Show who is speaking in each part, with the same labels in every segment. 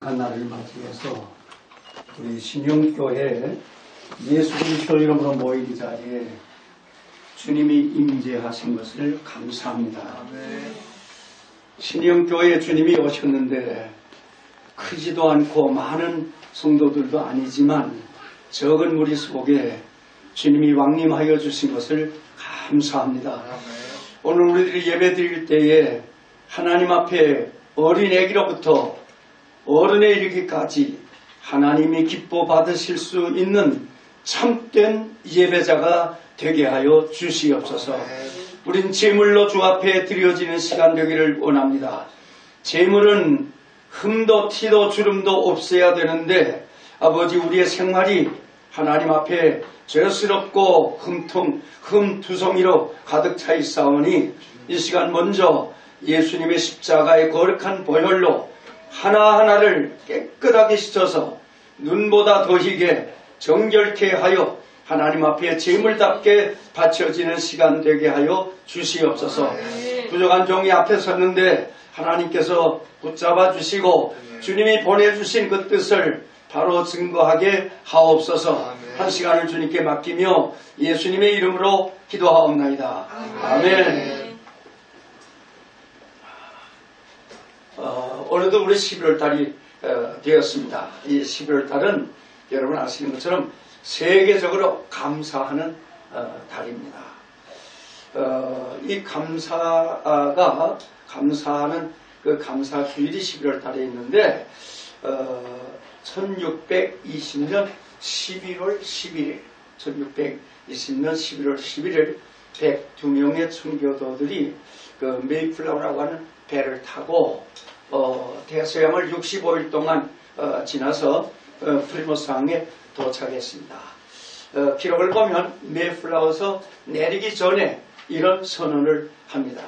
Speaker 1: 거룩한 날을 맞이해서 우리 신영교회 예수 그리스도 이름으로 모인 이 자리에 주님이 임재하신 것을 감사합니다. 신영교회에 주님이 오셨는데 크지도 않고 많은 성도들도 아니지만 적은 무리 속에 주님이 왕림하여 주신 것을 감사합니다. 오늘 우리들이 예배 드릴 때에 하나님 앞에 어린애기로부터 어른에 이르기까지 하나님이 기뻐 받으실 수 있는 참된 예배자가 되게 하여 주시옵소서. 우린 제물로 주 앞에 드려지는 시간 되기를 원합니다. 제물은 흠도 티도 주름도 없어야 되는데 아버지 우리의 생활이 하나님 앞에 죄스럽고 흠투성이로 가득 차 있사오니 이 시간 먼저 예수님의 십자가의 거룩한 보혈로 하나하나를 깨끗하게 씻어서 눈보다 더 희게 정결케 하여 하나님 앞에 제물답게 바쳐지는 시간 되게 하여 주시옵소서. 부족한 종이 앞에 섰는데 하나님께서 붙잡아 주시고 주님이 보내주신 그 뜻을 바로 증거하게 하옵소서. 한 시간을 주님께 맡기며 예수님의 이름으로 기도하옵나이다. 아멘. 오늘도 우리 11월 달이 되었습니다. 이 11월 달은 여러분 아시는 것처럼 세계적으로 감사하는 달입니다. 이 감사하는 그 감사주일이 11월 달에 있는데 1620년 11월 11일 1620년 11월 11일 102명의 청교도들이 그 메이플라워라고 하는 배를 타고 대서양을 65일 동안 지나서 프리모스항에 도착했습니다. 기록을 보면 메이플라워에서 내리기 전에 이런 선언을 합니다.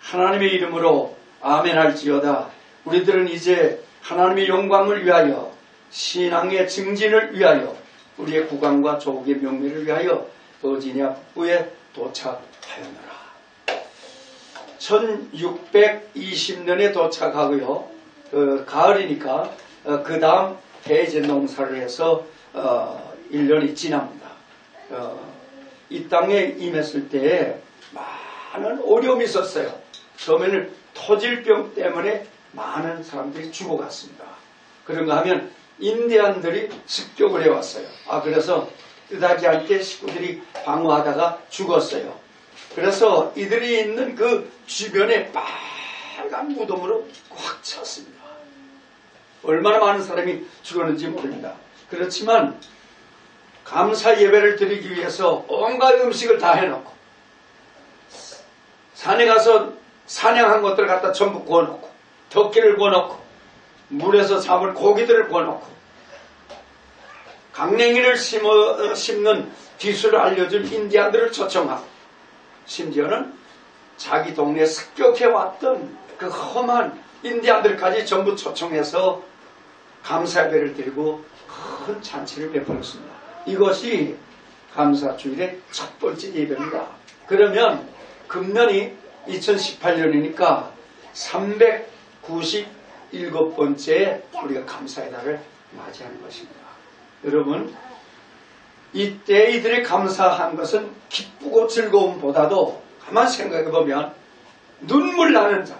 Speaker 1: 하나님의 이름으로 아멘 할지어다. 우리들은 이제 하나님의 영광을 위하여 신앙의 증진을 위하여 우리의 국왕과 조국의 명예를 위하여 버지니아 북부에 도착하였노라. 1620년에 도착하고요. 가을이니까 그 다음 해제 농사를 해서 1년이 지납니다. 이 땅에 임했을 때에 많은 어려움이 있었어요. 처음에는 토질병 때문에 많은 사람들이 죽어갔습니다. 그런가 하면 인디안들이 습격을 해왔어요. 그래서 뜻하지 않게 식구들이 방어하다가 죽었어요. 그래서 이들이 있는 그 주변에 빨간 무덤으로 꽉 찼습니다. 얼마나 많은 사람이 죽었는지 모릅니다. 그렇지만 감사 예배를 드리기 위해서 온갖 음식을 다 해놓고 산에 가서 사냥한 것들을 갖다 전부 구워놓고 덕기를 구워놓고 물에서 잡은 고기들을 구워놓고 강냉이를 심는 기술을 알려준 인디안들을 초청하고 심지어는 자기 동네에 습격해왔던 그 험한 인디안들까지 전부 초청해서 감사예배를 드리고 큰 잔치를 베풀었습니다. 이것이 감사주일의 첫 번째 예배입니다. 그러면 금년이 2018년이니까 397번째 우리가 감사의 날을 맞이하는 것입니다. 여러분, 이때 이들이 감사한 것은 기쁘고 즐거움보다도 가만 생각해보면 눈물 나는 자,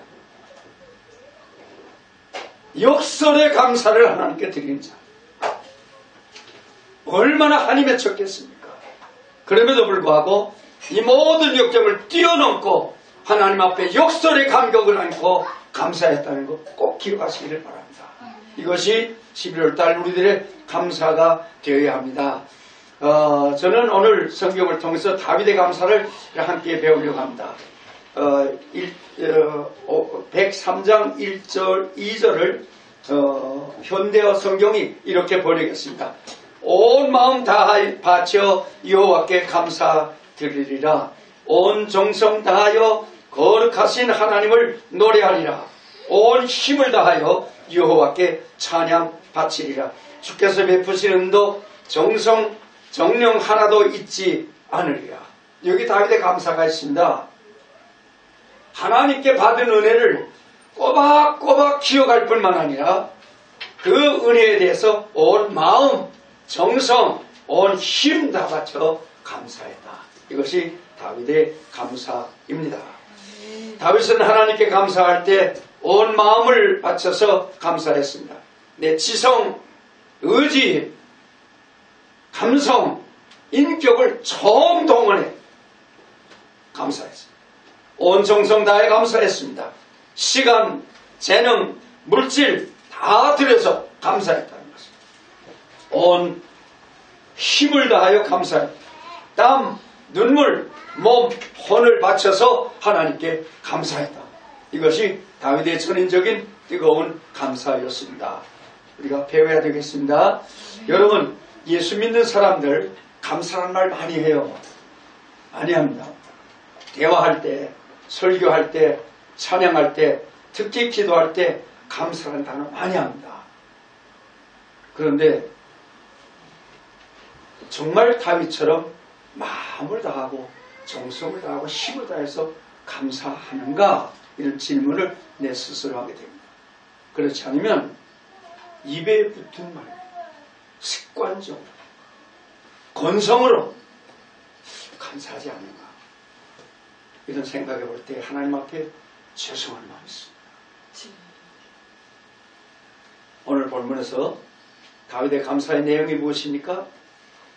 Speaker 1: 역설의 감사를 하나님께 드리는 자, 얼마나 한이 맺혔겠습니까? 그럼에도 불구하고 이 모든 역경을 뛰어넘고 하나님 앞에 역설의 감격을 안고 감사했다는 것 꼭 기억하시기를 바랍니다. 이것이 11월달 우리들의 감사가 되어야 합니다. 저는 오늘 성경을 통해서 다윗의 감사를 함께 배우려고 합니다. 103장 1절 2절을 현대어 성경이 이렇게 번역했습니다. 온 마음 다하여 바쳐 여호와께 감사드리리라. 온 정성 다하여 거룩하신 하나님을 노래하리라. 온 힘을 다하여 여호와께 찬양 바치리라. 주께서 베푸시는 은도 정성 정령 하나도 잊지 않으리라. 여기 다윗의 감사가 있습니다. 하나님께 받은 은혜를 꼬박꼬박 기억할 뿐만 아니라 그 은혜에 대해서 온 마음, 정성, 온 힘 다 바쳐 감사했다. 이것이 다윗의 감사입니다. 다윗은 하나님께 감사할 때 온 마음을 바쳐서 감사했습니다. 내 지성, 의지, 감성, 인격을 총동원해 감사했습니다. 온 정성 다해 감사했습니다. 시간, 재능, 물질 다 들여서 감사했다는 것입니다. 온 힘을 다하여 감사했다. 땀, 눈물, 몸, 혼을 바쳐서 하나님께 감사했다. 이것이 다윗의 전인적인 뜨거운 감사였습니다. 우리가 배워야 되겠습니다. 여러분, 예수 믿는 사람들 감사란 말 많이 해요. 많이 합니다. 대화할 때, 설교할 때, 찬양할 때, 특히 기도할 때 감사라는 단어 많이 합니다. 그런데 정말 다윗처럼 마음을 다하고 정성을 다하고 힘을 다해서 감사하는가? 이런 질문을 내 스스로 하게 됩니다. 그렇지 않으면 입에 붙은 말, 습관적으로, 건성으로 감사하지 않는가? 이런 생각해 볼 때 하나님 앞에 죄송한 마음이 있습니다. 오늘 본문에서 다윗의 감사의 내용이 무엇입니까?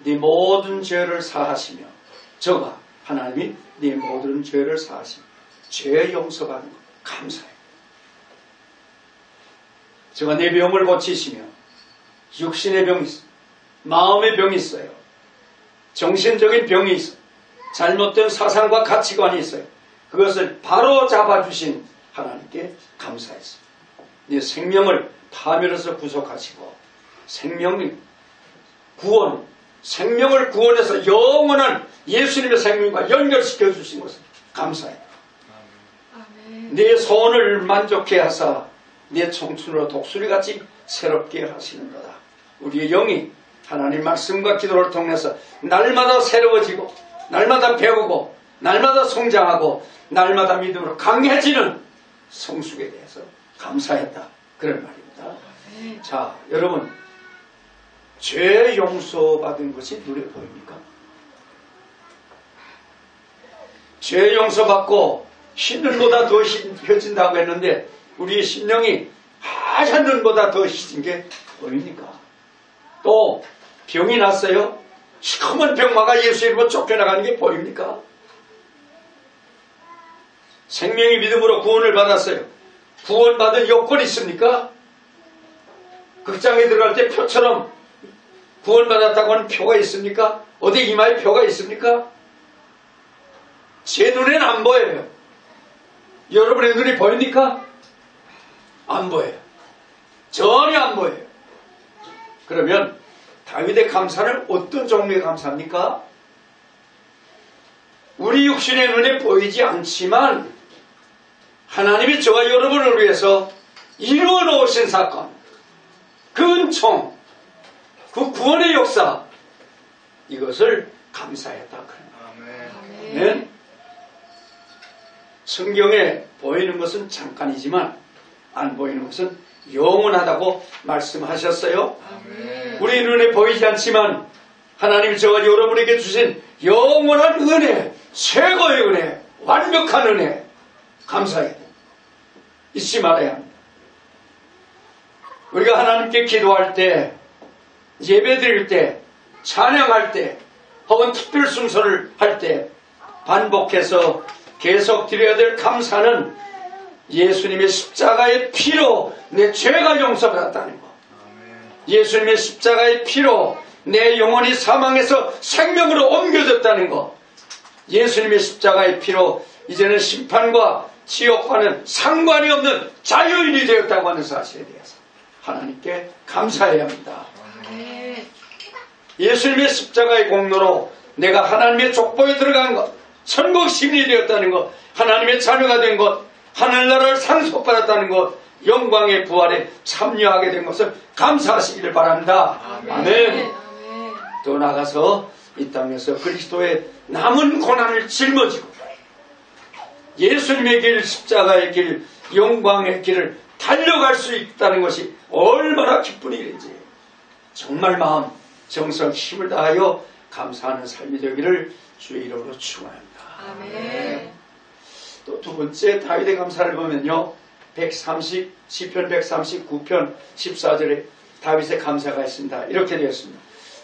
Speaker 1: 네 모든 죄를 사하시며, 저가 하나님이 네 모든 죄를 사하시며 죄 용서받는 것 감사해요. 저가 내 병을 고치시며, 육신의 병이 있어요, 마음의 병이 있어요, 정신적인 병이 있어요, 잘못된 사상과 가치관이 있어요. 그것을 바로 잡아주신 하나님께 감사했습니다. 네 생명을 파멸해서 구속하시고 생명 구원, 생명을 구원해서 영원한 예수님의 생명과 연결시켜 주신 것을 감사해요. 내 소원을 만족해 하사 내 청춘으로 독수리같이 새롭게 하시는 거다. 우리의 영이 하나님 말씀과 기도를 통해서 날마다 새로워지고 날마다 배우고 날마다 성장하고 날마다 믿음으로 강해지는 성숙에 대해서 감사했다. 그런 말입니다. 자, 여러분, 죄 용서받은 것이 눈에 보입니까? 죄 용서받고 흰 눈보다 더 휘어진다고 했는데 우리의 심령이 하얀 눈보다 더 휘진 게 보입니까? 또 병이 났어요. 시커먼 병마가 예수 이름으로 쫓겨나가는 게 보입니까? 생명의 믿음으로 구원을 받았어요. 구원받은 요건이 있습니까? 극장에 들어갈 때 표처럼 구원받았다고 하는 표가 있습니까? 어디 이마에 표가 있습니까? 제 눈에는 안 보여요. 여러분의 눈이 보입니까? 안 보여요. 전혀 안 보여요. 그러면 다윗의 감사는 어떤 종류의 감사입니까? 우리 육신의 눈에 보이지 않지만 하나님이 저와 여러분을 위해서 이루어 놓으신 사건, 그 은총, 그 구원의 역사, 이것을 감사했다. 아멘. 성경에 보이는 것은 잠깐이지만 안 보이는 것은 영원하다고 말씀하셨어요. 아멘. 우리 눈에 보이지 않지만 하나님이 저와 여러분에게 주신 영원한 은혜, 최고의 은혜, 완벽한 은혜, 감사해야 됩니다. 잊지 말아야 합니다. 우리가 하나님께 기도할 때, 예배 드릴 때, 찬양할 때, 혹은 특별 순서를 할 때 반복해서 계속 드려야 될 감사는 예수님의 십자가의 피로 내 죄가 용서받았다는 것, 예수님의 십자가의 피로 내 영혼이 사망에서 생명으로 옮겨졌다는 것, 예수님의 십자가의 피로 이제는 심판과 지옥과는 상관이 없는 자유인이 되었다고 하는 사실에 대해서 하나님께 감사해야 합니다. 예수님의 십자가의 공로로 내가 하나님의 족보에 들어간 것, 천국 시민이 되었다는 것, 하나님의 자녀가 된 것, 하늘나라를 상속받았다는 것, 영광의 부활에 참여하게 된 것을 감사하시기를 바랍니다. 아멘. 또 나가서 이 땅에서 그리스도의 남은 고난을 짊어지고 예수님의 길, 십자가의 길, 영광의 길을 달려갈 수 있다는 것이 얼마나 기쁜 일인지 정말 마음, 정성, 힘을 다하여 감사하는 삶이 되기를 주의 이름으로 축원합니다.
Speaker 2: 아멘.
Speaker 1: 또 두 번째 다윗의 감사를 보면요, 시편 139편 14절에 다윗의 감사가 있습니다. 이렇게 되었습니다.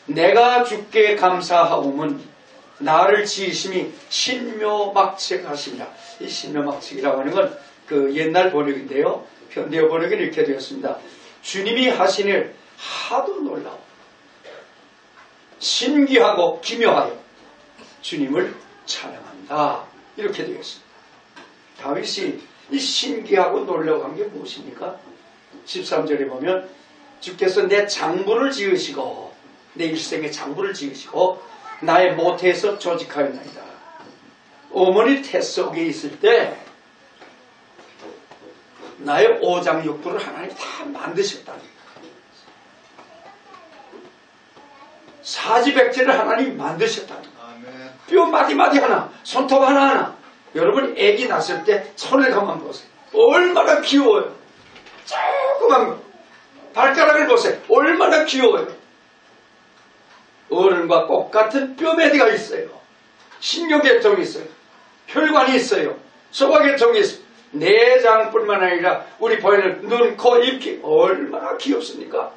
Speaker 1: 내가 주께 감사하오면 나를 지으심이 신묘막책하시니라. 이 신묘막책이라고 하는 건 그 옛날 번역인데요, 현대어 번역은 이렇게 되었습니다. 주님이 하신 일 하도 놀라워 신기하고 기묘하여 주님을 찬양한다. 이렇게 되었습니다. 다윗이 이 신기하고 놀라운 게 무엇입니까? 13절에 보면 주께서 내 장부를 지으시고 내 일생의 장부를 지으시고 나의 모태에서 조직하였나이다. 어머니 태 속에 있을 때 나의 오장육부를 하나님 다 만드셨다. 사지백제를 하나님 만드셨다. 뼈 마디마디 하나, 손톱 하나하나. 여러분 애기 낳았을 때 손을 가만 보세요. 얼마나 귀여워요. 조그만 거. 발가락을 보세요. 얼마나 귀여워요. 어른과 똑같은 뼈매디가 있어요. 신경계통이 있어요. 혈관이 있어요. 소화계통이 있어요. 내장뿐만 아니라 우리 보이는 눈, 코, 입기 얼마나 귀엽습니까?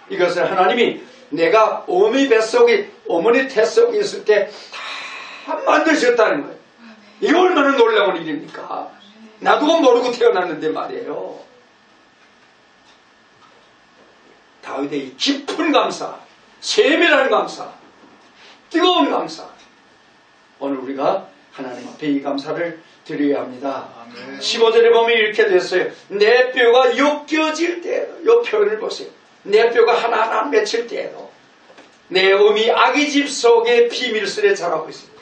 Speaker 1: 이것을 하나님이 내가 어머니 뱃속에, 어머니 태속에 있을 때 다 만드셨다는 거예요. 이게 얼마나 놀라운 일입니까? 나도 모르고 태어났는데 말이에요. 다윗의 이 깊은 감사, 세밀한 감사, 뜨거운 감사. 오늘 우리가 하나님 앞에 이 감사를 드려야 합니다. 15절에 보면 이렇게 됐어요. 내 뼈가 욕겨질 때에도, 이 표현을 보세요. 내 뼈가 하나하나 맺힐 때에도 내 어미 아기 집 속에 비밀스레 자라고 있습니다.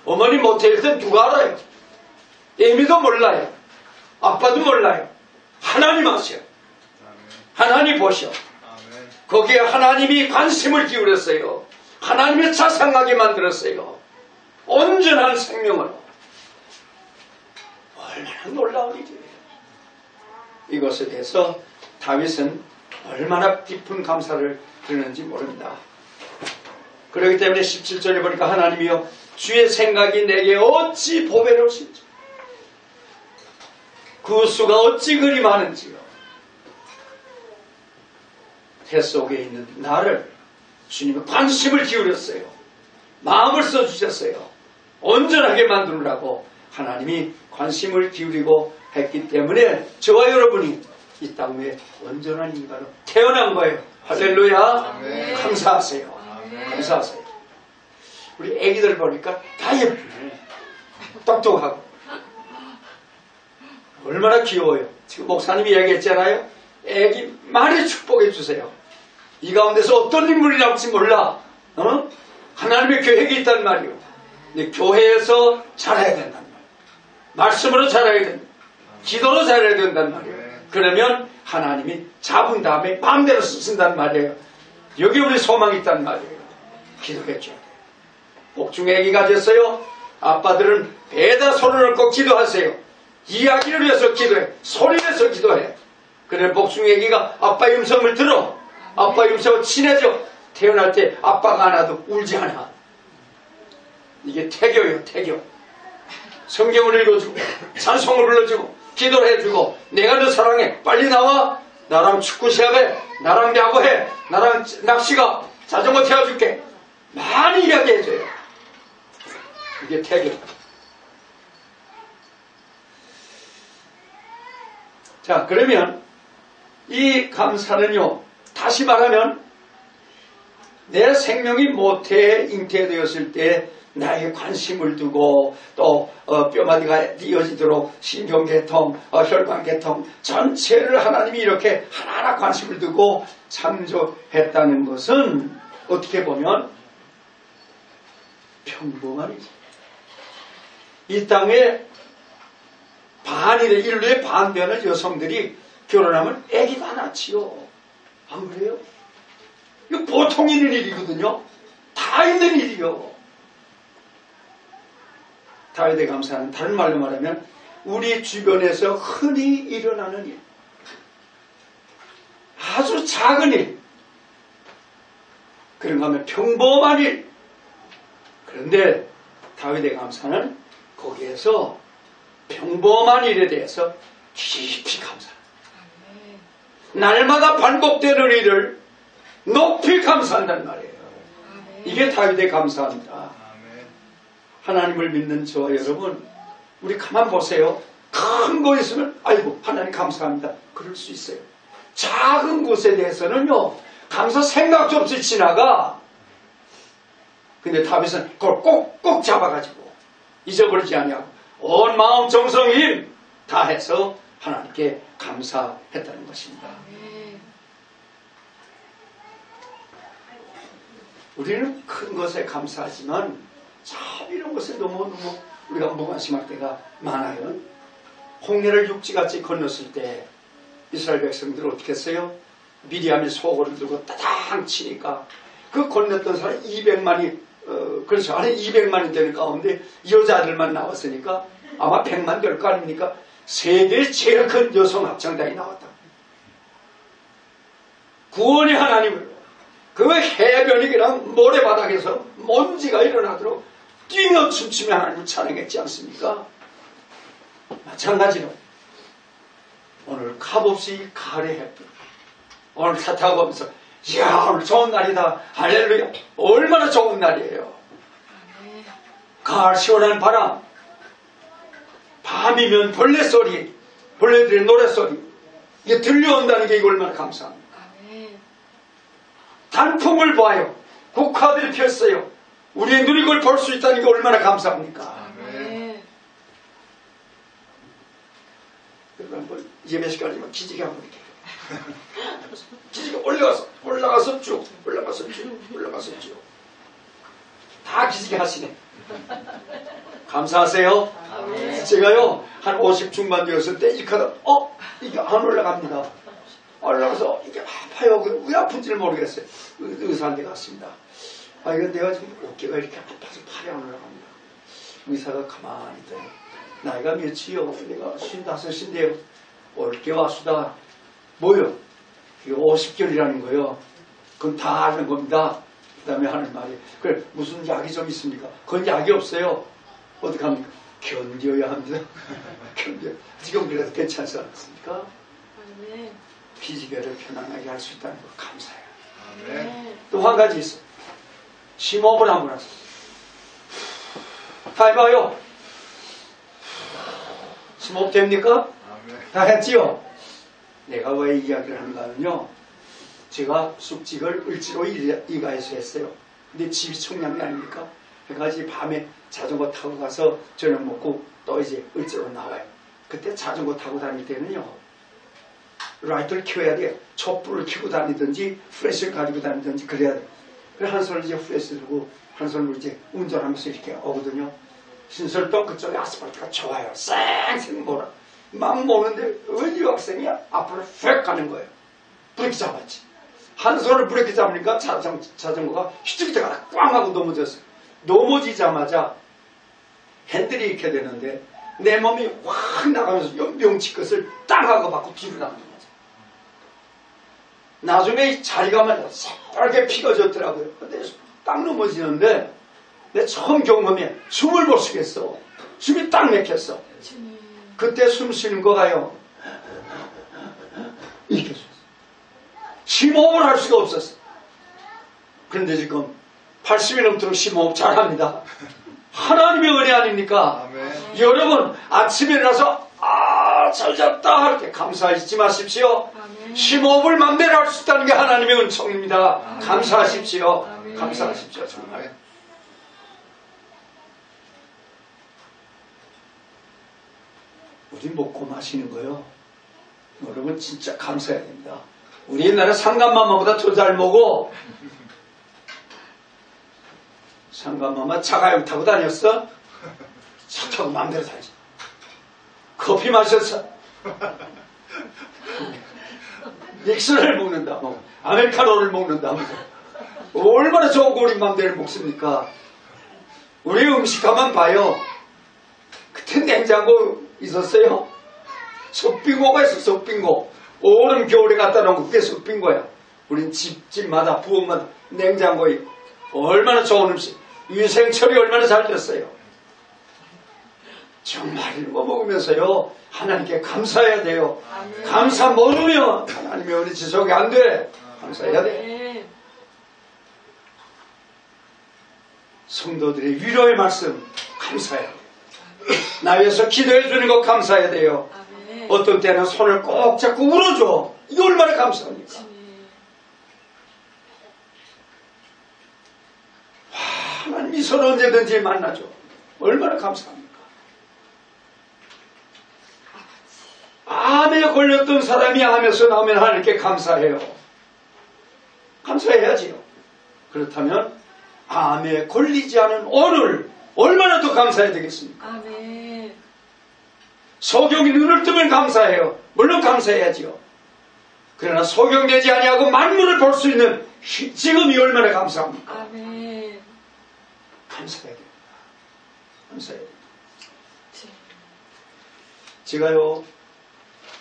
Speaker 1: 어머니 모태일 때 누가 알아요? 애미도 몰라요. 아빠도 몰라요. 하나님 아셔. 하나님 보셔. 거기에 하나님이 관심을 기울였어요. 하나님이 자상하게 만들었어요. 온전한 생명으로. 얼마나 놀라운 일이에요. 이것에 대해서 다윗은 얼마나 깊은 감사를 드리는지 모릅니다. 그렇기 때문에 17절에 보니까 하나님이여 주의 생각이 내게 어찌 보배로우신지 그 수가 어찌 그리 많은지요. 태 속에 있는 나를 주님이 관심을 기울였어요. 마음을 써주셨어요. 온전하게 만들라고 하나님이 관심을 기울이고 했기 때문에 저와 여러분이 이 땅 위에 온전한 인간으로 태어난 거예요. 할렐루야.
Speaker 2: 아멘.
Speaker 1: 감사하세요.
Speaker 2: 아멘.
Speaker 1: 감사하세요. 우리 애기들 보니까 다 예쁘네. 똑똑하고 얼마나 귀여워요. 지금 목사님이 얘기했잖아요. 애기 많이 축복해 주세요. 이 가운데서 어떤 인물이 나올지 몰라. 하나님의 계획이 있단 말이에요. 근데 교회에서 잘해야 된단 말이에요. 말씀으로 잘해야 된다. 기도로 잘해야 된단 말이에요. 그러면 하나님이 잡은 다음에 마음대로 쓰신단 말이에요. 여기 우리 소망이 있단 말이에요. 기도해 줘야 돼요. 복중에 애기가 됐어요. 아빠들은 배에다 손을 얹고 기도하세요. 이야기를 위해서 기도해. 소리 내서 기도해. 그래 복중에 애기가 아빠의 음성을 들어. 아빠의 음성을 친해져. 태어날 때 아빠가 하나도 울지 않아. 이게 태교예요. 태교. 성경을 읽어주고 찬송을 불러주고 기도를 해주고 내가 너 사랑해. 빨리 나와. 나랑 축구 시합해. 나랑 야구해. 나랑 낚시가 자전거 태워줄게. 많이 이야기해줘요. 이게 태교. 자, 그러면 이 감사는요, 다시 말하면 내 생명이 모태에 잉태되었을 때 나에게 관심을 두고 또 뼈마디가 이어지도록 신경계통, 혈관계통 전체를 하나님이 이렇게 하나하나 관심을 두고 창조했다는 것은 어떻게 보면 평범한 일이죠. 이 땅에 인류의 반대하는 여성들이 결혼하면 아기가 낳지요. 안 그래요? 이거 보통 있는 일이거든요. 다 있는 일이요. 다윗의 감사는 다른 말로 말하면 우리 주변에서 흔히 일어나는 일, 아주 작은 일, 그런가 하면 평범한 일. 그런데 다윗의 감사는 거기에서 평범한 일에 대해서 깊이 감사합니다. 날마다 반복되는 일을 높이 감사한단 말이에요. 이게 다윗의 감사합니다. 하나님을 믿는 저와 여러분, 우리 가만 보세요. 큰 거 있으면 아이고 하나님 감사합니다. 그럴 수 있어요. 작은 것에 대해서는요, 감사 생각도 없이 지나가. 근데 다윗은 그걸 꼭 잡아가지고 잊어버리지 아니하고 온 마음 정성 힘 다해서 하나님께 감사했다는 것입니다. 우리는 큰 것에 감사하지만 참 이런 것에 너무 우리가 무관심할 때가 많아요. 홍해를 육지같이 건넜을 때 이스라엘 백성들은 어떻게 했어요? 미리암이 소고를 들고 따당 치니까 그 건넜던 사람이 200만이 그렇죠. 안에 200만이 되는 가운데 여자들만 나왔으니까 아마 100만 될 거 아닙니까? 세계의 제일 큰 여성 합창단이 나왔다. 구원의 하나님을 그 해변이 그냥 모래바닥에서 먼지가 일어나도록 뛰며 춤추며 하나님을 찬양했지 않습니까? 마찬가지로 오늘 값없이 가을의 햇빛, 오늘 차 타고 가면서 이야 오늘 좋은 날이다 할렐루야, 얼마나 좋은 날이에요. 가을 시원한 바람, 밤이면 벌레소리, 벌레들의 노래소리 이게 들려온다는 게 이거 얼마나 감사합니다. 단풍을 봐요. 국화들이 폈어요. 우리의 눈이 그걸 볼 수 있다는 게 얼마나 감사합니까? 여러분 한번 예배 시간이면 기지개 한번 이렇게 기지개 올라가서 쭉 다 기지개 하시네. 감사하세요. 제가요 한 50 중반 되었을 때 이렇게 하다 이게 안 올라갑니다. 올라가서 이게 아파요. 왜 아픈지를 모르겠어요. 의사한테 갔습니다. 이거 내가 지금 어깨가 이렇게 아파서 팔이 안 올라갑니다. 의사가 가만히 있더니 나이가 몇이요? 내가 55인데요. 올겨와 수다. 뭐요? 이거 50결이라는 거요. 그건 다 아는 겁니다. 그 다음에 하는 말이 그래 무슨 약이 좀 있습니까? 그건 약이 없어요. 어떻게 합니까? 견뎌야 합니다. 견뎌. 지금 그래도 괜찮지 않습니까? 기지개를 편안하게 할 수 있다는 거 감사해요. 또 한 가지 있어요. 심호흡을 한번 하세요. 다 해봐요. 심호흡 됩니까? 다 했지요? 내가 왜 이 이야기를 하는가 하면요, 제가 숙직을 을지로 이가에서 했어요. 근데 집이 청량이 아닙니까? 그래가지고 밤에 자전거 타고 가서 저녁 먹고 또 이제 을지로 나와요. 그때 자전거 타고 다닐 때는요, 라이트를 켜야 돼요. 촛불을 켜고 다니든지 플래시를 가지고 다니든지 그래야 돼요. 그래서 한 손을 이제 플래시 들고 한 손으로 이제 운전하면서 이렇게 오거든요. 신설동 그쪽에 아스팔트가 좋아요. 쌩쌩 몰아. 막 모는데 왜 유학생이 앞으로 휙 가는 거예요. 브레이크 잡았지. 한 손을 브레이크 잡으니까 자전거가 휘죽이다가 꽝 하고 넘어졌어요. 넘어지자마자 핸들이 이렇게 되는데 내 몸이 확 나가면서 연병치 것을 땅 하고 받고 뒤로 나가는 거죠. 나중에 자리가면 새빨게 피가 졌더라고요. 근데 딱 넘어지는데 내 처음 경험에 숨을 못 쉬겠어. 숨이 딱 막혔어. 그때 숨 쉬는 거가요, 이렇게 쉬었어. 심호흡을 할 수가 없었어. 그런데 지금 80이 넘도록 심호흡 잘합니다. 하나님의 은혜 아닙니까? 아멘. 여러분 아침에 일어나서 잘 잤다 이렇게 감사하지 마십시오. 아멘. 심호흡을 맘대로 할 수 있다는 게 하나님의 은총입니다. 아멘. 감사하십시오. 아멘. 감사하십시오. 정말. 우리 먹고 마시는 거요, 여러분 진짜 감사해야 됩니다. 우리 옛날에 상감마마보다 더 잘 먹어. 상감마마 자가용 타고 다녔어? 차 타고 마음대로 살지. 커피 마셨어? 믹스를 먹는다, 아메리카노를 먹는다. 얼마나 좋은 거 우리 마음대로 먹습니까? 우리 음식 가만 봐요. 그때 냉장고 있었어요? 석빙고가 있어. 석빙고. 오름 겨울에 갖다 놓은 그게 석빙고야. 우린 집마다 부엌마다 냉장고에 얼마나 좋은 음식, 위생 처리 얼마나 잘 됐어요. 정말 이거 먹으면서요 하나님께 감사해야 돼요.
Speaker 2: 아멘.
Speaker 1: 감사 모르면 하나님의 은혜 지속이 안 돼. 감사해야 돼. 성도들의 위로의 말씀 감사해야 돼요. 나 위해서 기도해 주는 거 감사해야 돼요.
Speaker 2: 아멘.
Speaker 1: 어떤 때는 손을 꼭 잡고 울어줘. 이거 얼마나 감사합니까? 하나님이 서로 언제든지 만나죠. 얼마나 감사합니까? 암에 걸렸던 사람이 암에서 나오면 하나님께 감사해요. 감사해야지요. 그렇다면 암에 걸리지 않은 오늘 얼마나 더 감사해야 되겠습니까?
Speaker 2: 아멘.
Speaker 1: 소경이 눈을 뜨면 감사해요. 물론 감사해야지요. 그러나 소경되지 아니하고 만물을 볼 수 있는 지금이 얼마나 감사합니까?
Speaker 2: 아멘.
Speaker 1: 감사해야 됩니다. 감사해야 됩니다. 제가요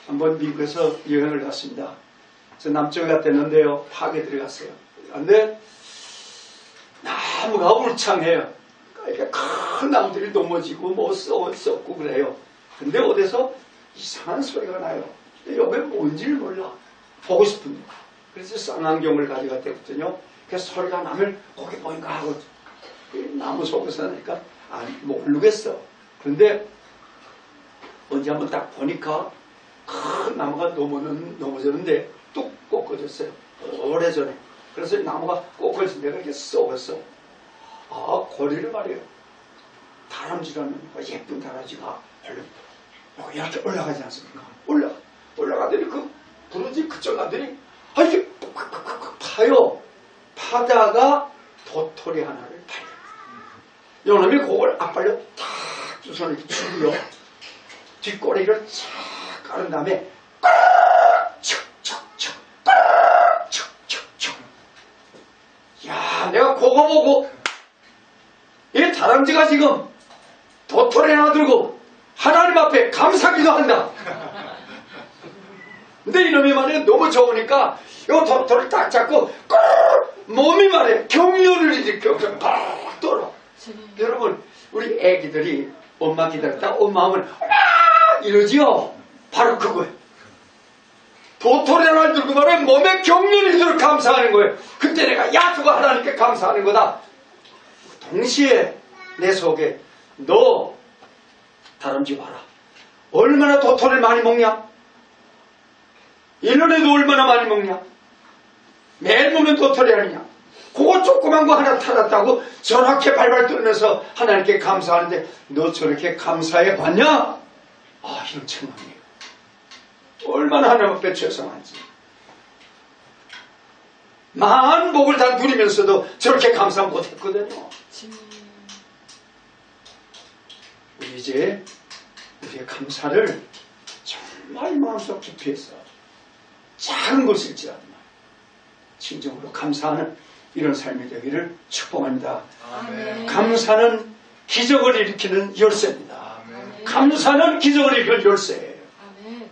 Speaker 1: 한번 미국에서 여행을 갔습니다. 저 남쪽에 갔댔는데요 파괴 들어갔어요. 그런데 나무가 울창해요. 그러니까 큰 나무들이 넘어지고 뭐 썩고 그래요. 근데 어디서 이상한 소리가 나요. 근데 여기 뭔지를 몰라. 보고 싶은데. 그래서 쌍안경을 가져갔거든요. 그 소리가 나면 거기 보인가 하고 나무 속에서 나니까 모르겠어. 그런데 언제 한번 딱 보니까 큰 나무가 넘어졌는데 뚝 꺾어졌어요. 오래전에. 그래서 나무가 꺾어진 데가 이렇게 썩었어. 고리를 말이에요. 다람쥐라는 예쁜 다람쥐가 이렇게 올라가지 않습니까? 올라가더니 그 부르지 그쪽 가더니 이렇게 팍팍팍팍 파요. 파다가 도토리 하나를 파요. 요놈이 그걸 앞발로 탁 두 손을 이렇게 주고요. 뒷꼬리를 착 깔은 다음에 척척척 척척척. 야, 내가 그거 보고 이 다람쥐가 지금 도토리 하나 들고 하나님 앞에 감사기도 한다. 근데 이놈이 말이야 너무 좋으니까 요 도토리를 딱 잡고 몸이 말이야 경련을 일으켜 팍 돌아. 여러분 우리 애기들이 엄마 기다렸다 엄마 하면 이러지요. 바로 그거예요. 도토리 하나를 들고 말이야 몸에 경련이 들어 감사하는 거예요. 그때 내가 야 저거 하나님께 감사하는 거다. 동시에 내 속에 너 다람쥐 봐라. 얼마나 도토리를 많이 먹냐? 1년에도 얼마나 많이 먹냐? 매일 먹는 도토리 아니냐? 그거 조그만 거 하나 타놨다고 저렇게 발발 떨면서 하나님께 감사하는데 너 저렇게 감사해 봤냐? 이런 천만이에요. 얼마나 하나님 앞에 죄송한지. 많은 복을 다 누리면서도 저렇게 감사 못했거든요. 우리 이제 우리의 감사를 정말 마음속 깊이 해서 작은 것일지라도 진정으로 감사하는 이런 삶이 되기를 축복합니다.
Speaker 2: 아멘.
Speaker 1: 감사는 기적을 일으키는 열쇠입니다.
Speaker 2: 아멘.
Speaker 1: 감사는 기적을 일으키는 열쇠예요.
Speaker 2: 아멘.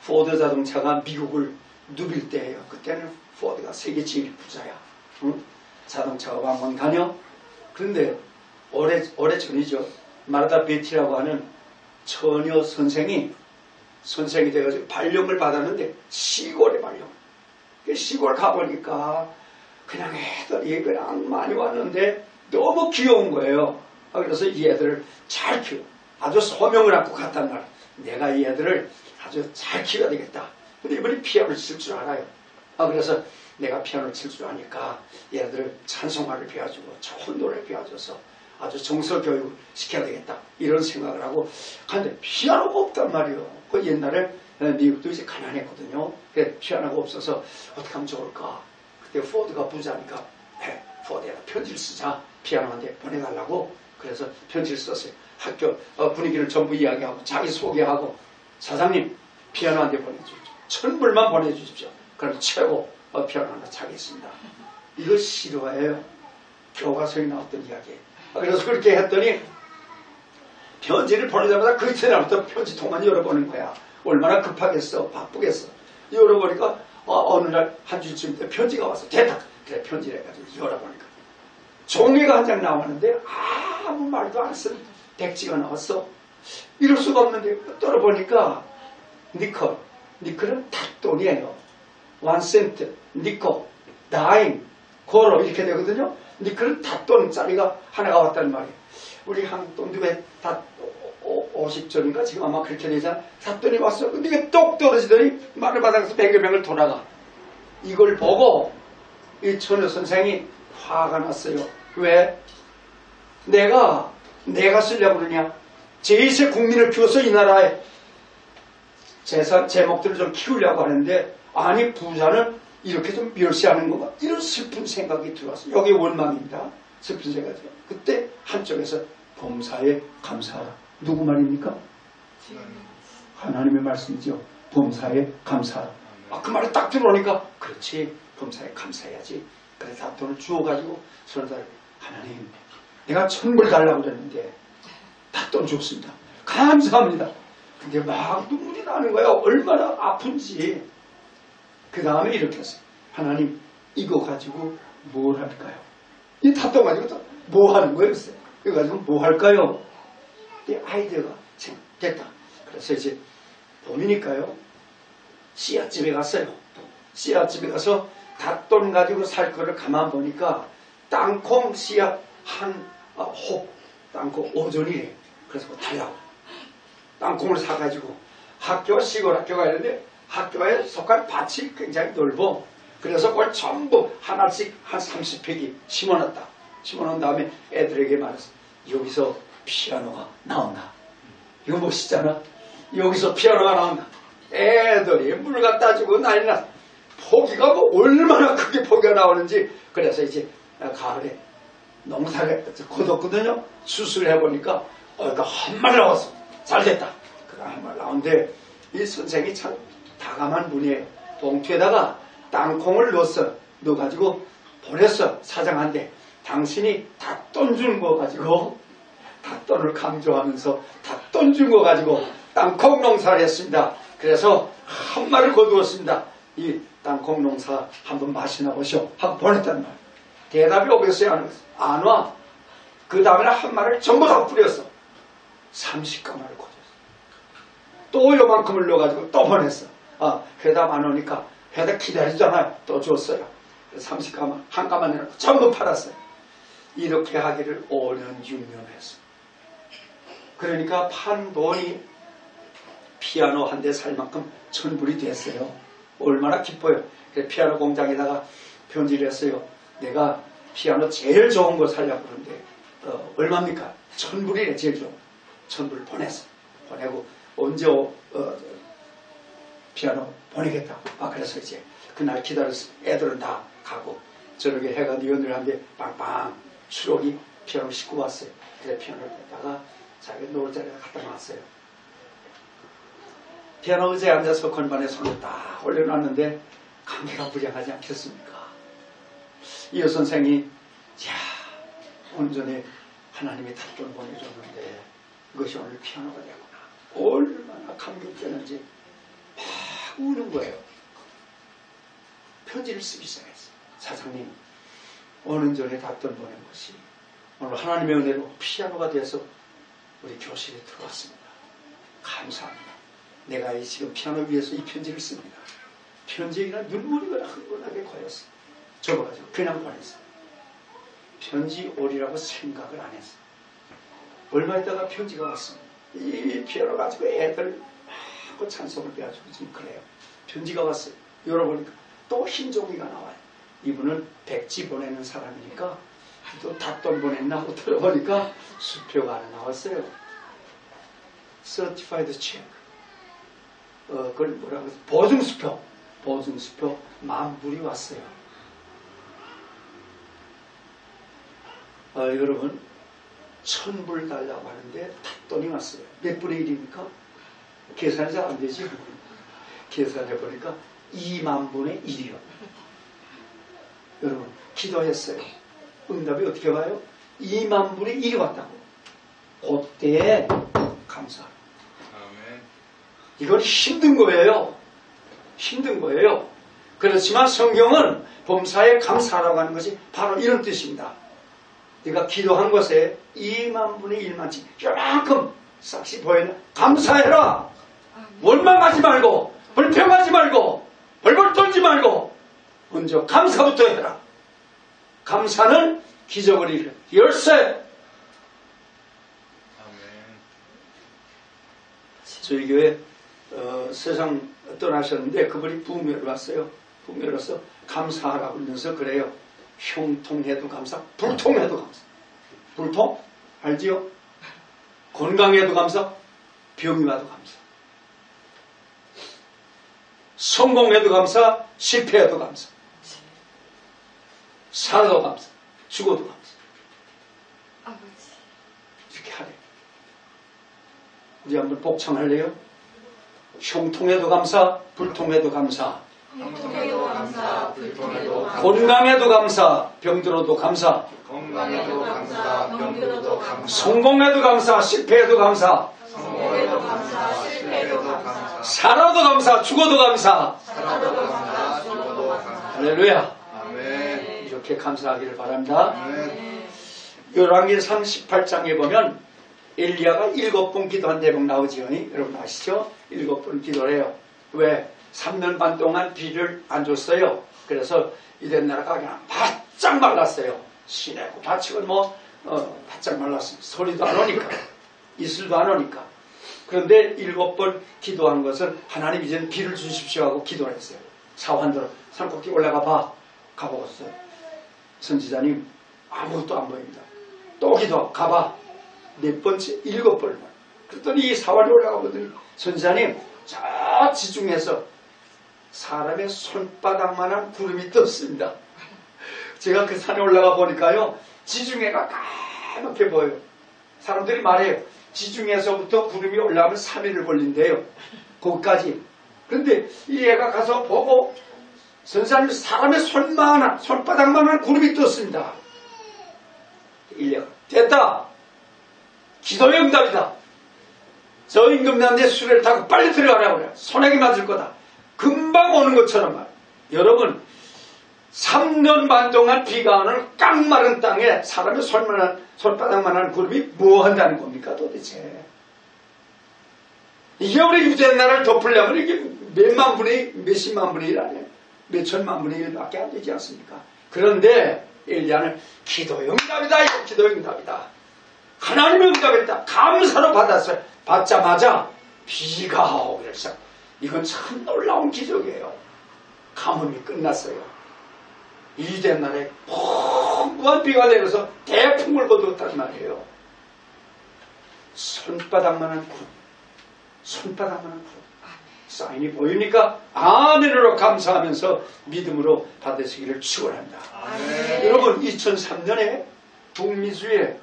Speaker 1: 포드 자동차가 미국을 누빌 때예요. 그때는 포드가 세계 제일 부자야. 응? 자동차가 왕왕 다녀. 그런데 오래 전이죠. 마르다 베티라고 하는 처녀 선생이 돼가지고 발령을 받았는데 시골에 발령. 시골 가보니까 그냥 애들이 그냥 많이 왔는데 너무 귀여운 거예요. 그래서 이 애들을 잘 키워. 아주 소명을 갖고 갔단 말이야. 내가 이 애들을 아주 잘 키워야 되겠다. 근데 이번에 피아노를 칠 줄 알아요. 그래서 내가 피아노를 칠 줄 아니까 얘들을 찬송가를 배워주고 좋은 노래를 배워줘서 아주 정서교육을 시켜야 되겠다. 이런 생각을 하고 근데 피아노가 없단 말이에요. 그 옛날에 미국도 이제 가난했거든요. 피아노가 없어서 어떻게 하면 좋을까. 그때 포드가 부자니까 포드에다 편지를 쓰자. 피아노한테 보내달라고. 그래서 편지를 썼어요. 학교 분위기를 전부 이야기하고 자기 소개하고 사장님 피아노한테 보내주십시오. 1000불만 보내주십시오. 그럼 최고 피아노 하나 차겠습니다. 이거 실화예요. 교과서에 나왔던 이야기예요. 그래서 그렇게 했더니 편지를 보내자마자 그 이튿날부터 편지통만 열어보는 거야. 얼마나 급하겠어, 바쁘겠어. 열어보니까 어느 날 한 주쯤 때 편지가 와서 됐다. 그래 편지를 해가지고 열어보니까 종이가 한 장 나왔는데 아무 말도 안 쓴 백지가 나왔어. 이럴 수가 없는데 떨어보니까 니클은 닷돈이에요. 1센트, 니콜, 다임, 고로 이렇게 되거든요. 니클은 닷돈짜리가 하나가 왔단 말이에요. 우리 한국 돈도 왜 50전인가 지금 아마 그렇게 되잖아. 닷돈이 왔어. 근데 이게 똑 떨어지더니 마을바닥에서 뱅글뱅글 돌아가. 이걸 보고 이 천여 선생이 화가 났어요. 왜? 내가 쓰려고 그러냐? 제2세 국민을 키워서 이 나라에 제목들을 좀 키우려고 하는데 아니 부자는 이렇게 좀 멸시하는 건가? 이런 슬픈 생각이 들어왔어요. 여기 원망입니다. 슬픈 생각이 들어요. 그때 한쪽에서 범사에 감사하라. 누구 말입니까? 하나님의 말씀이죠. 범사에 감사하라. 그 말을 딱 들어오니까 그렇지 범사에 감사해야지. 그래서 돈을 주워가지고 선사를 하나님 내가 천불 달라고 그랬는데 다 돈 줬습니다. 감사합니다. 근데 막 눈물이 나는 거야. 얼마나 아픈지. 그 다음에 이렇게 했어요. 하나님 이거 가지고 뭘 할까요? 이 탓도 가지고 뭐 하는 거예요? 이거 가지고 뭐 할까요? 이 아이디어가 됐다. 그래서 이제 봄이니까요. 씨앗집에 갔어요. 씨앗집에 가서 닷돈 가지고 살 거를 가만 보니까 땅콩 씨앗 땅콩 5전이래. 그래서 달라고. 땅콩을 사가지고 시골 학교가 있는데 학교에 속한 밭이 굉장히 넓어. 그래서 그걸 전부 하나씩 한 30팩이 심어놨다. 심어놓은 다음에 애들에게 말했어. 여기서 피아노가 나온다. 이거 멋있잖아. 여기서 피아노가 나온다. 애들이 물 갖다 주고 난리 났어. 포기가 뭐 얼마나 크게 포기가 나오는지. 그래서 이제 가을에 농사를 거뒀거든요. 수술을 해보니까 한 마리 나왔어. 잘됐다. 그가 한 마리 나오는데 이 선생이 참 다감한 분이에요. 봉투에다가 땅콩을 넣어가지고 보냈어. 사장한테. 당신이 닷돈 준 거 가지고 닷돈을 강조하면서 닷돈 준 거 가지고 땅콩 농사를 했습니다. 그래서 한 마리를 거두었습니다. 이 땅콩 농사 한번 맛이나 보시오 하고 보냈단 말이에요. 대답이 오겠어요? 안 와. 그 다음에는 한 마리를 전부 다 뿌렸어. 30가마를 거뒀어. 또 요만큼을 넣어가지고 또 보냈어. 회답 안 오니까 회답 기다리잖아요. 또 줬어요. 30가마 한 가마 내놓고 전부 팔았어요. 이렇게 하기를 5년 6년 했어. 그러니까 판 돈이 피아노 한 대 살 만큼 천불이 됐어요. 얼마나 기뻐요. 그래서 피아노 공장에다가 편지를 했어요. 내가 피아노 제일 좋은 거 살려고 그러는데 얼마입니까? 1000불이래. 제일 좋은 거. 1000불 보냈어. 보내고 언제 피아노 보내겠다고. 그래서 이제 그날 기다렸어. 애들은 다 가고 저녁에 해가 니언들한테 빵빵 추록이 피아노 싣고 왔어요. 그래서 피아노를 갖다가 자기 놓을 자리에 갖다 놨어요. 피아노 의자에 앉아서 건반에 손을 딱 올려놨는데 감기가 불량하지 않겠습니까? 이 여선생이 온전히 하나님의 닷돈을 보내줬는데 이것이 오늘 피아노가 되구나. 얼마나 감격되는지 막 우는 거예요. 편지를 쓰기 시작했어요. 사장님, 5년 전에 닷돈 보낸 것이 오늘 하나님의 은혜로 피아노가 돼서 우리 교실에 들어왔습니다. 감사합니다. 내가 이 지금 피아노 위에서 이 편지를 씁니다. 편지에 그냥 눈물이 그냥 흥건하게 고였어. 적어가지고 그냥 보냈어. 편지 오리라고 생각을 안 했어. 얼마 있다가 편지가 왔습니다. 이 피아노 가지고 애들 막 찬송을 배워주고 지금 그래요. 편지가 왔어요. 열어보니까 또 흰 종이가 나와요. 이분은 백지 보내는 사람이니까 또 닷돈 보냈나 하고 들어보니까 수표가 하나 나왔어요. Certified check. 그걸 뭐라고 해서 보증수표. 보증수표 10,000불이 왔어요. 여러분 1000불 달라고 하는데 닷돈이 왔어요. 몇 분의 1입니까? 계산이 잘 안 되죠. 계산해보니까 20,000분의 1이요. 여러분 기도했어요. 응답이 어떻게 와요? 20,000분의 1이 왔다고. 그때 감사하라.
Speaker 3: 아멘.
Speaker 1: 이건 힘든 거예요. 힘든 거예요. 그렇지만 성경은 범사에 감사하라고 하는 것이 바로 이런 뜻입니다. 네가 기도한 것에 2만 분의 1만치 요만큼 싹시 보이는 감사해라. 원망하지 말고 불평하지 말고 벌벌 떨지 말고 먼저 감사부터 해라. 감사는 기적을 일으켜 열쇠.
Speaker 3: 아멘.
Speaker 1: 저희 교회 세상 떠나셨는데 그분이 부묘를 왔어요. 부묘를 와서 감사하라고 그러면서 그래요. 형통해도 감사, 불통해도 감사. 불통? 알지요? 건강해도 감사, 병이 와도 감사. 성공해도 감사, 실패해도 감사. 살아도 감사, 죽어도 감사. 이렇게 하래. 우리 한번 복창할래요? 형통해도 감사, 불통해도 감사.
Speaker 2: 형통해도 감사, 불통해도 감사.
Speaker 1: 건강해도 감사, 병들어도 감사.
Speaker 3: 건강해도 감사, 병들어도 감사.
Speaker 1: 성공해도 감사, 실패해도 감사.
Speaker 2: 성공해도 감사, 실패해도 감사.
Speaker 1: 살아도 감사, 죽어도 감사.
Speaker 2: 살아도 감사, 죽어도 감사.
Speaker 1: 할렐루야.
Speaker 3: 아멘.
Speaker 1: 이렇게 감사하기를 바랍니다.
Speaker 3: 아멘.
Speaker 1: 열왕기상 18장에 보면 엘리야가 7번 기도한 대목 나오지요. 여러분 아시죠? 7번 기도를 해요. 왜? 3년 반 동안 비를 안 줬어요. 그래서 이된 나라가 그냥 바짝 말랐어요. 시내고 밭이고 바짝 말랐어요. 소리도 안 오니까. 이슬도 안 오니까. 그런데 7번 기도한 것은 하나님 이제는 비를 주십시오 하고 기도를 했어요. 사환들은 산꼭지 올라가 봐. 가보았어요. 선지자님 아무것도 안 보입니다. 또 기도 가봐. 네 번째 7번을 그랬더니 이 사환이 올라가 보더니 선지자님 저 지중해서 사람의 손바닥만한 구름이 떴습니다. 제가 그 산에 올라가 보니까요 지중해가 까맣게 보여요. 사람들이 말해요. 지중해에서부터 구름이 올라가면 3일을 걸린대요. 거기까지. 그런데 이 애가 가서 보고 선사님 사람의 손바닥만한 구름이 떴습니다. 일레가 됐다. 기도의 응답이다. 저 임금님한테 수레를 타고 빨리 들어가라고 그래. 소나기 맞을 거다. 금방 오는 것처럼 말. 여러분 3년 반 동안 비가 오는 깡마른 땅에 사람의 손바닥만한 구름이 뭐 한다는 겁니까 도대체. 이게 우리 유대인 나라를 덮으려면 이게 몇만 분의 몇십만 분의 1 아니에요. 몇천만 분의 1밖에 안 되지 않습니까? 그런데 엘리야는 기도의 응답이다. 이거 기도의 응답이다. 하나님의 응답했다. 감사로 받았어요. 받자마자 비가 오고 그래서 이건 참 놀라운 기적이에요. 가뭄이 끝났어요. 이된 날에 풍부한 비가 내려서 대풍을 거두었단 말이에요. 손바닥만한 구름. 손바닥만한 구름. 사인이 보입니까? 아멘으로 감사하면서 믿음으로 받으시기를 축원합니다. 여러분 2003년에 북미주에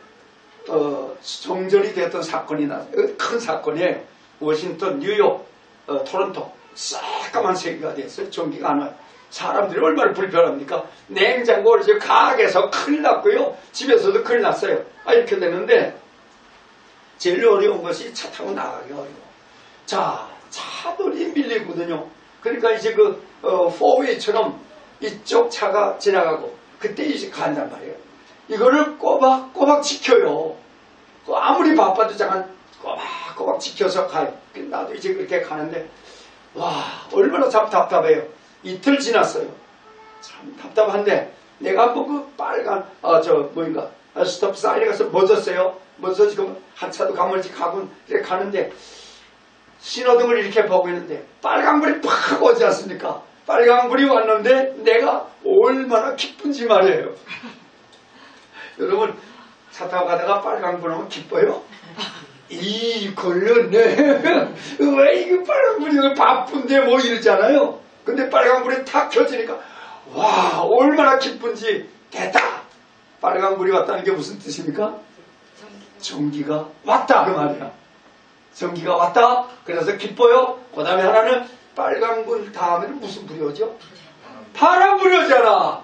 Speaker 1: 정전이 됐던 사건이 났어요. 큰 사건이에요. 워싱턴, 뉴욕, 토론토 새까만 세기가 됐어요. 전기가 안 와요. 사람들이 얼마나 불편합니까? 냉장고를 지금 가게에서 큰일 났고요. 집에서도 큰일 났어요. 이렇게 되는데 제일 어려운 것이 차 타고 나가기 어려워. 자, 차들이 밀리거든요. 그러니까 이제 포웨이처럼 이쪽 차가 지나가고 그때 이제 간단 말이에요. 이거를 꼬박꼬박 지켜요. 아무리 바빠도 잠깐 꼬박꼬박 지켜서 가요. 나도 이제 그렇게 가는데 와 얼마나 참 답답해요. 이틀 지났어요. 참 답답한데 내가 한번 그 빨간 스톱 사인에 가서 멎었어요. 멎어서 지금 한 차도 가물지 가고 이렇게 가는데 신호등을 이렇게 보고 있는데 빨간불이 팍 오지 않습니까? 빨간불이 왔는데 내가 얼마나 기쁜지 말이에요. 여러분 차 타고 가다가 빨간불 오면 기뻐요? 걸렸네. 왜 이게 빨간불이 바쁜데 뭐 이러잖아요. 근데 빨간불이 탁 켜지니까 와 얼마나 기쁜지. 됐다. 빨간불이 왔다는 게 무슨 뜻입니까? 전기가 왔다 그 말이야. 전기가 왔다. 그래서 기뻐요. 그 다음에 하나는 빨간불 다음에는 무슨 불이 오죠? 파란불이 오잖아.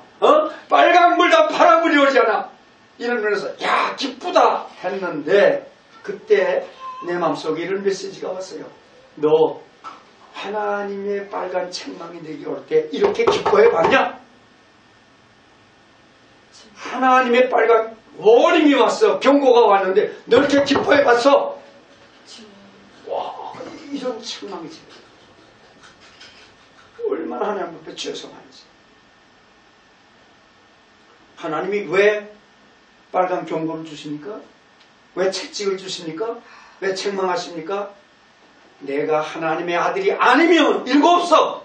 Speaker 1: 빨간불 다음 파란불이 오잖아. 이런 면에서 야 기쁘다 했는데 그때 내 마음속에 이런 메시지가 왔어요. 너 하나님의 빨간 책망이 내게 올 때 이렇게 기뻐해 봤냐? 하나님의 빨간 워닝이 왔어. 경고가 왔는데 너 이렇게 기뻐해 봤어? 와, 이런 책망이지. 얼마나 하나님 앞에 죄송한지. 하나님이 왜 빨간 경고를 주십니까? 왜 채찍을 주십니까? 왜 책망하십니까? 내가 하나님의 아들이 아니면 일거 없어.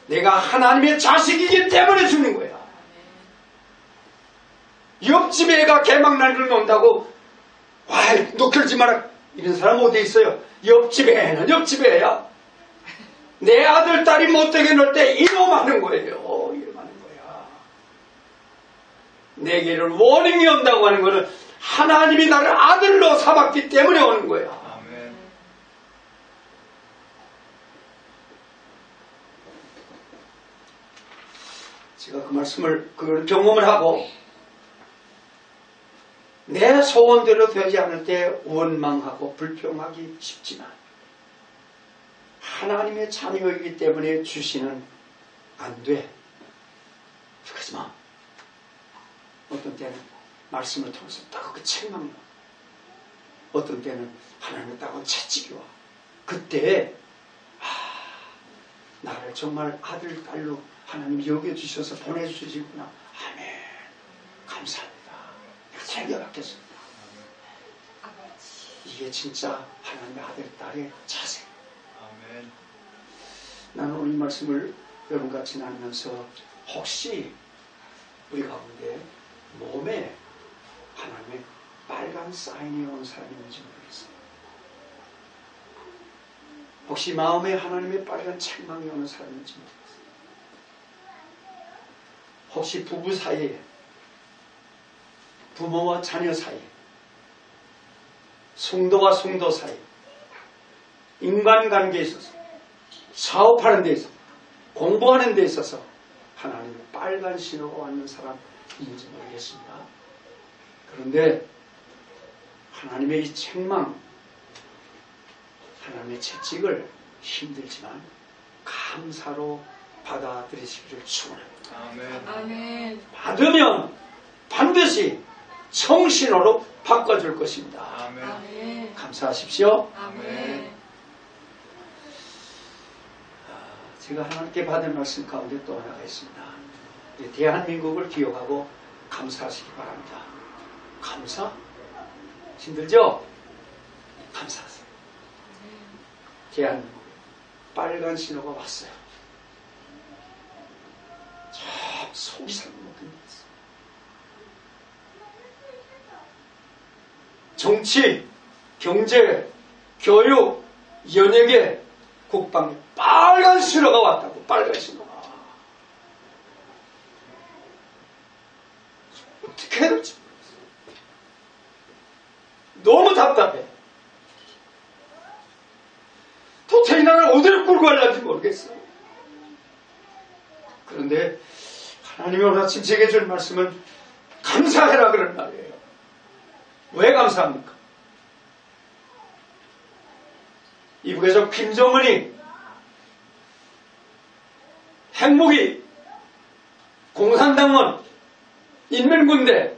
Speaker 1: 내가 하나님의 자식이기 때문에 주는 거야. 옆집 애가 개막날을 논다고 와, 너 그러지 마라. 이런 사람 어디 있어요? 옆집 애는 옆집 애야. 내 아들 딸이 못되게 놀 때 이놈하는 거예요. 이놈하는 거야. 내게를 워닝이 온다고 하는 거는 하나님이 나를 아들로 삼았기 때문에 오는 거야.
Speaker 3: 아멘.
Speaker 1: 제가 그 말씀을, 그걸 경험을 하고, 내 소원대로 되지 않을 때 원망하고 불평하기 쉽지만, 하나님의 자녀이기 때문에 주시는 안 돼. 그러지 마. 어떤 때는 말씀을 통해서 따가운 책망이 와. 어떤 때는 하나님의 따가운 채찍이 와. 그때 나를 정말 아들, 딸로 하나님이 여겨주셔서 보내주시구나. 아멘. 감사합니다. 내가 챙겨받겠습니다. 이게 진짜 하나님의 아들, 딸의 자세.
Speaker 3: 아멘.
Speaker 1: 나는 오늘 이 말씀을 여러분같이 나누면서 혹시 우리 가운데 몸에 하나님의 빨간 사인이 온 사람이 있는지 모르겠어요. 혹시 마음에 하나님의 빨간 책망이 오는 사람이 있는지 모르겠어요. 혹시 부부 사이에, 부모와 자녀 사이에, 성도와 성도 사이에, 인간관계에 있어서, 사업하는 데 있어서, 공부하는 데 있어서 하나님의 빨간 신호가 왔는 사람 있는지 모르겠습니다. 그런데 하나님의 이 책망, 하나님의 채찍을 힘들지만 감사로 받아들이시기를 축원합니다.
Speaker 3: 아멘.
Speaker 2: 아멘.
Speaker 1: 받으면 반드시 성신호로 바꿔줄 것입니다.
Speaker 3: 아멘.
Speaker 2: 아멘.
Speaker 1: 감사하십시오.
Speaker 2: 아멘.
Speaker 1: 제가 하나님께 받은 말씀 가운데 또 하나가 있습니다. 대한민국을 기억하고 감사하시기 바랍니다. 감사? 힘들죠? 감사하세요. 대한민국에 빨간 신호가 왔어요. 참 속이 상하는 일이었어요. 정치, 경제, 교육, 연예계, 국방에 빨간 신호가 왔다고. 빨간 신호가. 어떻게 해야 될지 모르겠어요. 너무 답답해. 도대체 이 나라를 어디로 끌고 가려는지 모르겠어요. 그런데 하나님이 오늘 아침 제게 줄 말씀은 감사해라 그런 말이에요. 왜 감사합니까? 이북에서 김정은이 핵무기, 공산당원, 인민군대,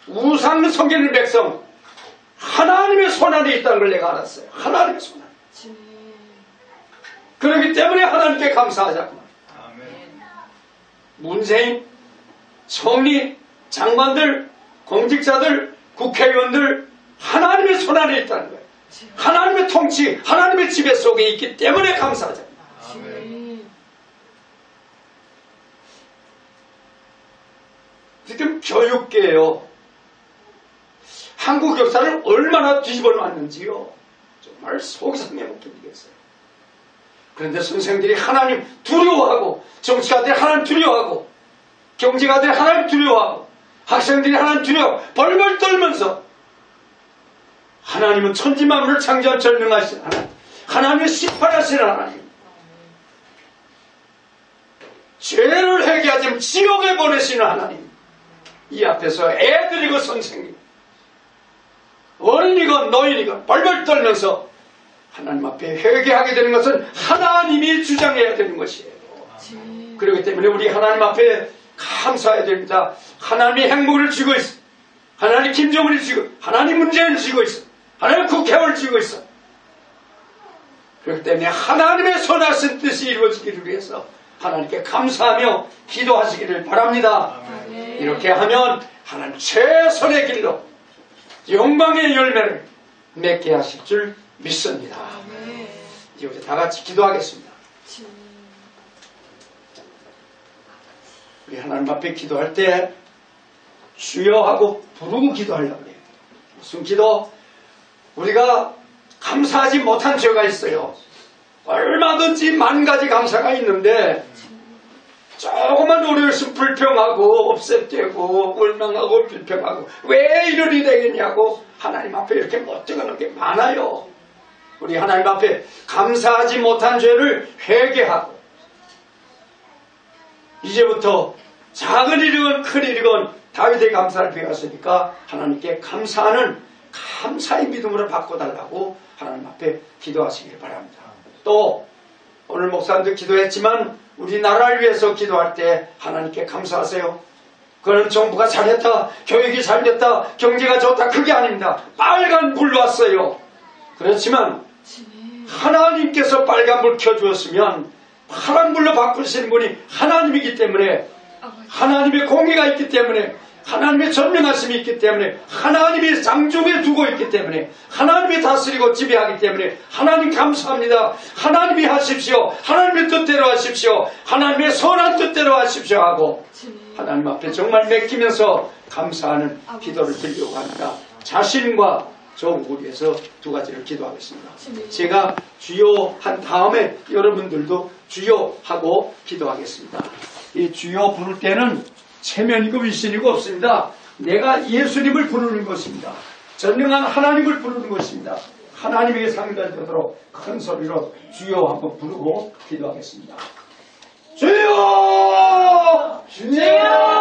Speaker 1: 우상 섬기는 백성 하나님의 손안에 있다는 걸 내가 알았어요. 하나님의 손안. 그렇기 때문에 하나님께 감사하자고.
Speaker 3: 아멘.
Speaker 1: 문재인, 총리, 장관들, 공직자들, 국회의원들 하나님의 손안에 있다는 거예요. 하나님의 통치, 하나님의 지배 속에 있기 때문에 감사하자.
Speaker 3: 아멘.
Speaker 1: 지금 교육계예요. 한국 역사를 얼마나 뒤집어 놨는지요. 정말 속이 상해 못 견디겠어요. 그런데 선생들이 하나님 두려워하고, 정치가들이 하나님 두려워하고, 경제가들이 하나님 두려워하고, 학생들이 하나님 두려워 벌벌 떨면서 하나님은 천지만물을 창조한 전능하신 하나님, 하나님의 심판하시는 하나님, 죄를 회개하지 않으면 지옥에 보내시는 하나님, 이 앞에서 애들이고 선생님 어린이건 노인이건 벌벌 떨면서 하나님 앞에 회개하게 되는 것은 하나님이 주장해야 되는 것이에요. 그렇기 때문에 우리 하나님 앞에 감사해야 됩니다. 하나님이 행복을 쥐고 있어. 하나님 김정은을 쥐고, 하나님 문재인을 쥐고 있어. 하나님 국회의원을 쥐고 있어. 그렇기 때문에 하나님의 선하신 뜻이 이루어지기를 위해서 하나님께 감사하며 기도하시기를 바랍니다. 이렇게 하면 하나님 최선의 길로 영광의 열매를 맺게 하실 줄 믿습니다. 이제 우리 다 같이 기도하겠습니다. 우리 하나님 앞에 기도할 때 주여 하고 부르고 기도하려고 해요. 무슨 기도? 우리가 감사하지 못한 죄가 있어요. 얼마든지 만 가지 감사가 있는데 조금만 오류있으면 불평하고 업셋되고 원망하고 불평하고 왜 이러니 되겠냐고 하나님 앞에 이렇게 못 적어놓은 게 많아요. 우리 하나님 앞에 감사하지 못한 죄를 회개하고 이제부터 작은 일이건 큰 일이건 다윗의 감사를 배웠으니까 하나님께 감사하는 감사의 믿음으로 바꿔달라고 하나님 앞에 기도하시길 바랍니다. 또 오늘 목사님도 기도했지만 우리나라를 위해서 기도할 때 하나님께 감사하세요. 그런 정부가 잘했다, 교육이 잘됐다, 경제가 좋다, 그게 아닙니다. 빨간 불 왔어요. 그렇지만 하나님께서 빨간 불 켜주었으면 파란 불로 바꾸시는 분이 하나님이기 때문에, 하나님의 공의가 있기 때문에, 하나님의 전능하심이 있기 때문에, 하나님이 장중에 두고 있기 때문에, 하나님이 다스리고 지배하기 때문에 하나님 감사합니다. 하나님이 하십시오. 하나님의 뜻대로 하십시오. 하나님의 선한 뜻대로 하십시오 하고 하나님 앞에 정말 맡기면서 감사하는 기도를 드리려고 합니다. 자신과 조국을 위해서 두 가지를 기도하겠습니다. 제가 주여 한 다음에 여러분들도 주여 하고 기도하겠습니다. 이 주여 부를 때는 체면이고 위신이고 없습니다. 내가 예수님을 부르는 것입니다. 전능한 하나님을 부르는 것입니다. 하나님에게 상달되도록 큰 소리로 주여 한번 부르고 기도하겠습니다. 주여! 주여!